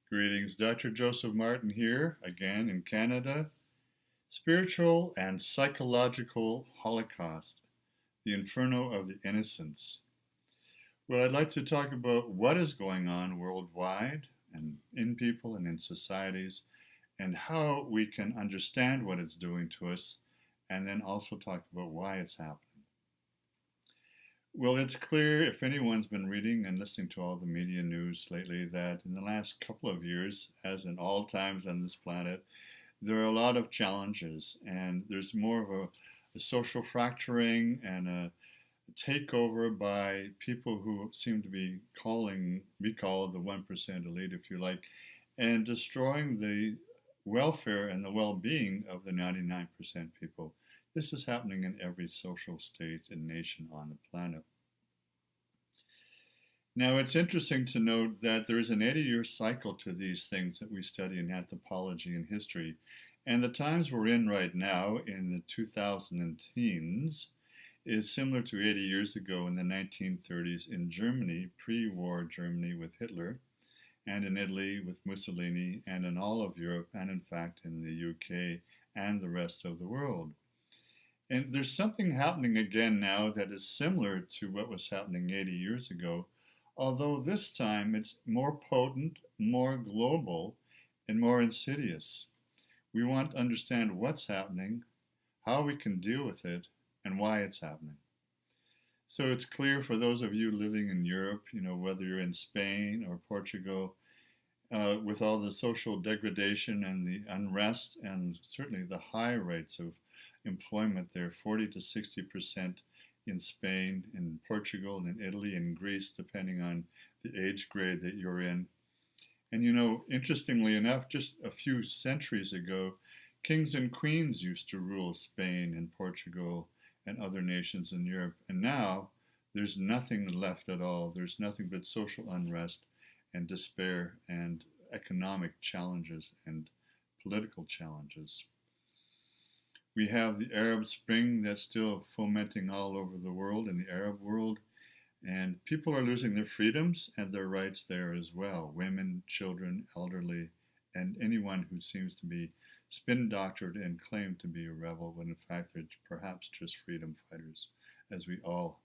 Greetings, Dr. Joseph Martin here, again in Canada. Spiritual and Psychological Holocaust, the Inferno of the Innocence. Well, I'd like to talk about what is going on worldwide and in people and in societies, and how we can understand what it's doing to us, and then also talk about why it's happening. Well, it's clear if anyone's been reading and listening to all the media news lately that in the last couple of years, as in all times on this planet, there are a lot of challenges, and there's more of a social fracturing and a takeover by people who seem to be be called the 1% elite, if you like, and destroying the welfare and the well being of the 99% people. This is happening in every social state and nation on the planet. Now, it's interesting to note that there is an 80-year cycle to these things that we study in anthropology and history. And the times we're in right now, in the 2000 teens, is similar to 80 years ago in the 1930s in Germany, pre-war Germany with Hitler, and in Italy with Mussolini, and in all of Europe, and in fact in the UK and the rest of the world. And there's something happening again now that is similar to what was happening 80 years ago, although this time it's more potent, more global, and more insidious. We want to understand what's happening, how we can deal with it, and why it's happening. So it's clear for those of you living in Europe, whether you're in Spain or Portugal, with all the social degradation and the unrest, and certainly the high rates of employment there, 40 to 60% in Spain, in Portugal, and in Italy, and Greece, depending on the age grade that you're in. And interestingly enough, just a few centuries ago, kings and queens used to rule Spain and Portugal and other nations in Europe. And now there's nothing left at all. There's nothing but social unrest and despair and economic challenges and political challenges. We have the Arab Spring that's still fomenting all over the world, in the Arab world, and people are losing their freedoms and their rights there as well. Women, children, elderly, and anyone who seems to be spin doctored and claimed to be a rebel when in fact they're perhaps just freedom fighters, as we all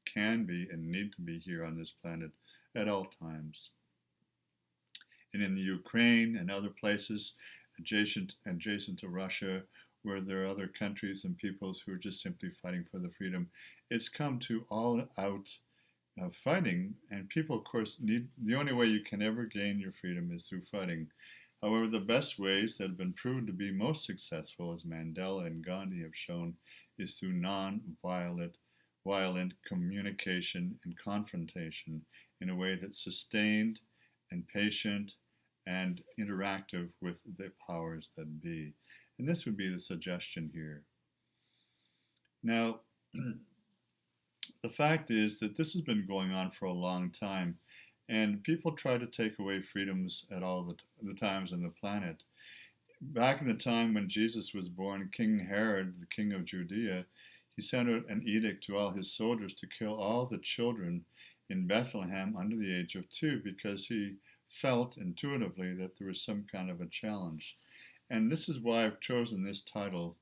can be and need to be here on this planet at all times. And in the Ukraine and other places adjacent to Russia, where there are other countries and peoples who are just simply fighting for the freedom, it's come to all out fighting, and people, of course, need the only way you can ever gain your freedom is through fighting. However, the best ways that have been proven to be most successful, as Mandela and Gandhi have shown, is through non-violent communication and confrontation in a way that's sustained and patient and interactive with the powers that be. And this would be the suggestion here. Now, the fact is that this has been going on for a long time, and people try to take away freedoms at all the times on the planet. Back in the time when Jesus was born, King Herod, the king of Judea, he sent out an edict to all his soldiers to kill all the children in Bethlehem under the age of 2 because he felt intuitively that there was some kind of a challenge. And this is why I've chosen this title,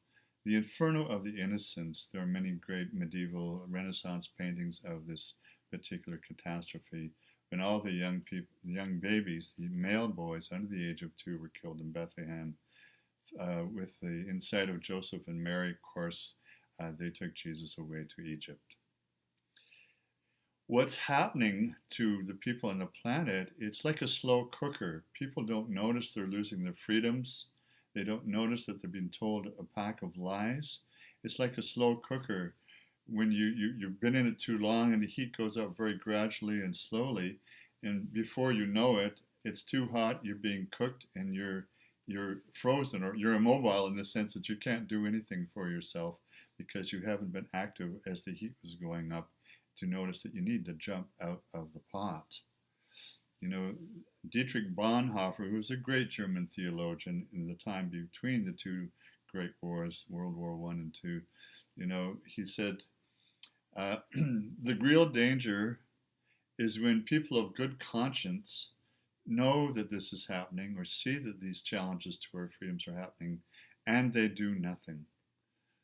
The Inferno of the Innocence. There are many great medieval Renaissance paintings of this particular catastrophe, when all the young babies, the male boys under the age of 2, were killed in Bethlehem. With the insight of Joseph and Mary, of course, they took Jesus away to Egypt. What's happening to the people on the planet, it's like a slow cooker. People don't notice they're losing their freedoms. They don't notice that they're being told a pack of lies. It's like a slow cooker. When you've been in it too long and the heat goes up very gradually and slowly, and before you know it, it's too hot, you're being cooked, and you're frozen, or you're immobile in the sense that you can't do anything for yourself because you haven't been active as the heat was going up to notice that you need to jump out of the pot. Dietrich Bonhoeffer, who was a great German theologian in the time between the two great wars, World War I and II, he said, the real danger is when people of good conscience know that this is happening or see that these challenges to our freedoms are happening, and they do nothing.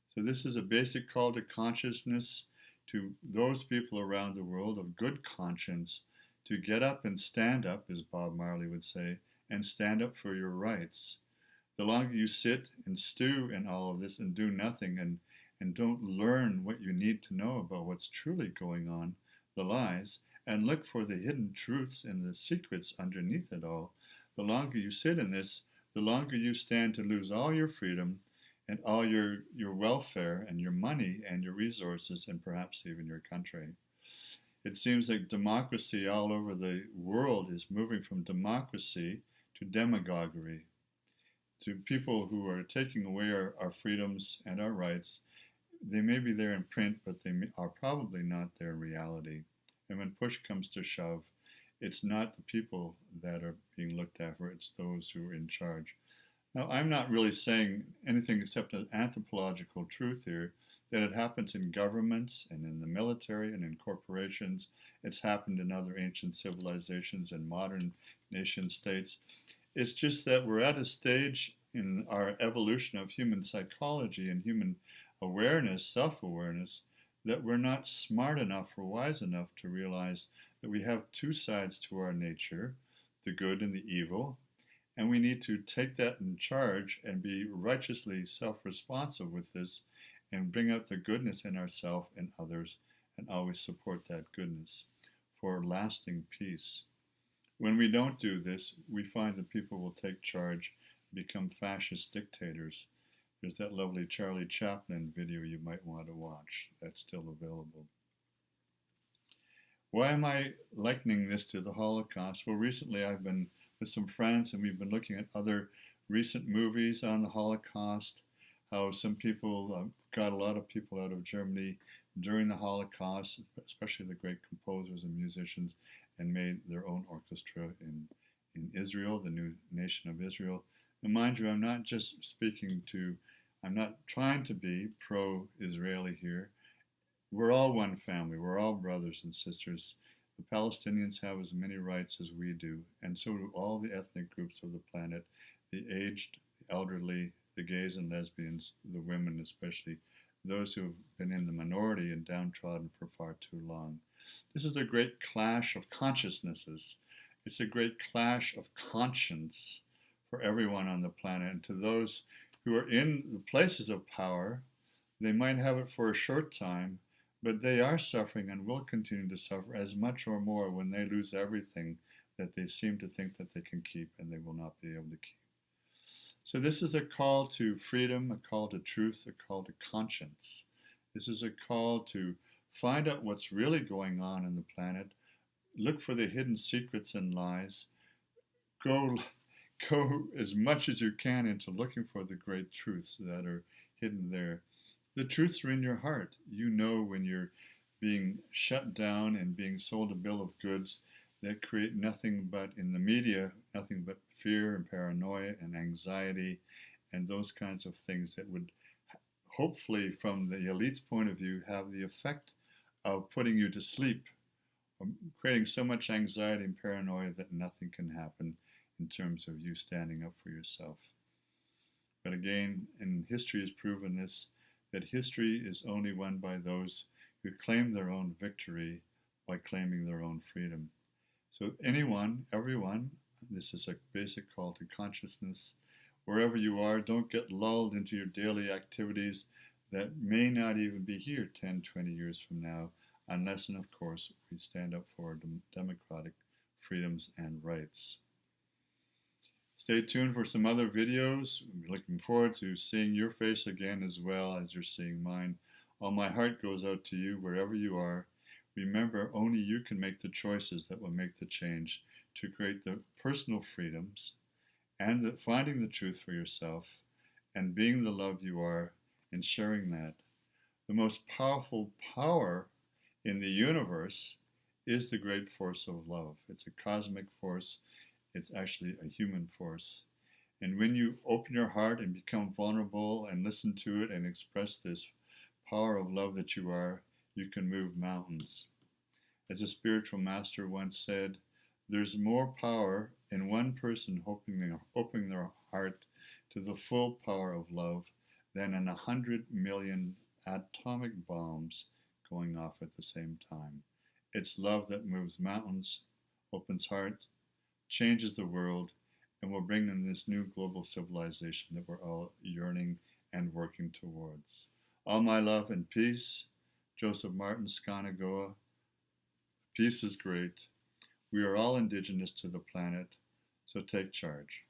So this is a basic call to consciousness to those people around the world of good conscience to get up and stand up, as Bob Marley would say, and stand up for your rights. The longer you sit and stew in all of this and do nothing and don't learn what you need to know about what's truly going on, the lies, and look for the hidden truths and the secrets underneath it all, the longer you sit in this, the longer you stand to lose all your freedom and all your welfare and your money and your resources and perhaps even your country. It seems like democracy all over the world is moving from democracy to demagoguery, to people who are taking away our freedoms and our rights. They may be there in print, but they are probably not there in reality. And when push comes to shove, it's not the people that are being looked after, it's those who are in charge. Now, I'm not really saying anything except an anthropological truth here, that it happens in governments and in the military and in corporations. It's happened in other ancient civilizations and modern nation states. It's just that we're at a stage in our evolution of human psychology and human awareness, self-awareness, that we're not smart enough or wise enough to realize that we have two sides to our nature, the good and the evil, and we need to take that in charge and be righteously self-responsive with this and bring out the goodness in ourselves and others and always support that goodness for lasting peace. When we don't do this, we find that people will take charge, become fascist dictators. There's that lovely Charlie Chaplin video you might want to watch. That's still available. Why am I likening this to the Holocaust? Well, recently I've been with some friends and we've been looking at other recent movies on the Holocaust, how some people got a lot of people out of Germany during the Holocaust, especially the great composers and musicians, and made their own orchestra in Israel, the new nation of Israel. And mind you, I'm not trying to be pro-Israeli here. We're all one family. We're all brothers and sisters. The Palestinians have as many rights as we do, and so do all the ethnic groups of the planet, the aged, the elderly, the gays and lesbians, the women especially, those who have been in the minority and downtrodden for far too long. This is a great clash of consciousnesses. It's a great clash of conscience for everyone on the planet. And to those who are in the places of power, they might have it for a short time, but they are suffering and will continue to suffer as much or more when they lose everything that they seem to think that they can keep and they will not be able to keep. So this is a call to freedom, a call to truth, a call to conscience. This is a call to find out what's really going on in the planet, look for the hidden secrets and lies, go as much as you can into looking for the great truths that are hidden there. The truths are in your heart. You know when you're being shut down and being sold a bill of goods that create nothing but, in the media, nothing but fear and paranoia and anxiety and those kinds of things that would hopefully, from the elite's point of view, have the effect of putting you to sleep, creating so much anxiety and paranoia that nothing can happen in terms of you standing up for yourself. But again, and history has proven this, that history is only won by those who claim their own victory by claiming their own freedom. So anyone, everyone, this is a basic call to consciousness. Wherever you are, don't get lulled into your daily activities that may not even be here 10, 20 years from now, unless, and of course, we stand up for democratic freedoms and rights. Stay tuned for some other videos. I'm looking forward to seeing your face again as well as you're seeing mine. All my heart goes out to you wherever you are. Remember, only you can make the choices that will make the change to create the personal freedoms and finding the truth for yourself and being the love you are and sharing that. The most powerful power in the universe is the great force of love. It's a cosmic force. It's actually a human force. And when you open your heart and become vulnerable and listen to it and express this power of love that you are, you can move mountains. As a spiritual master once said, there's more power in one person opening their heart to the full power of love than in 100 million atomic bombs going off at the same time. It's love that moves mountains, opens hearts, changes the world, and will bring in this new global civilization that we're all yearning and working towards. All my love and peace, Joseph Martin Scanagoa. Peace is great. We are all indigenous to the planet, so take charge.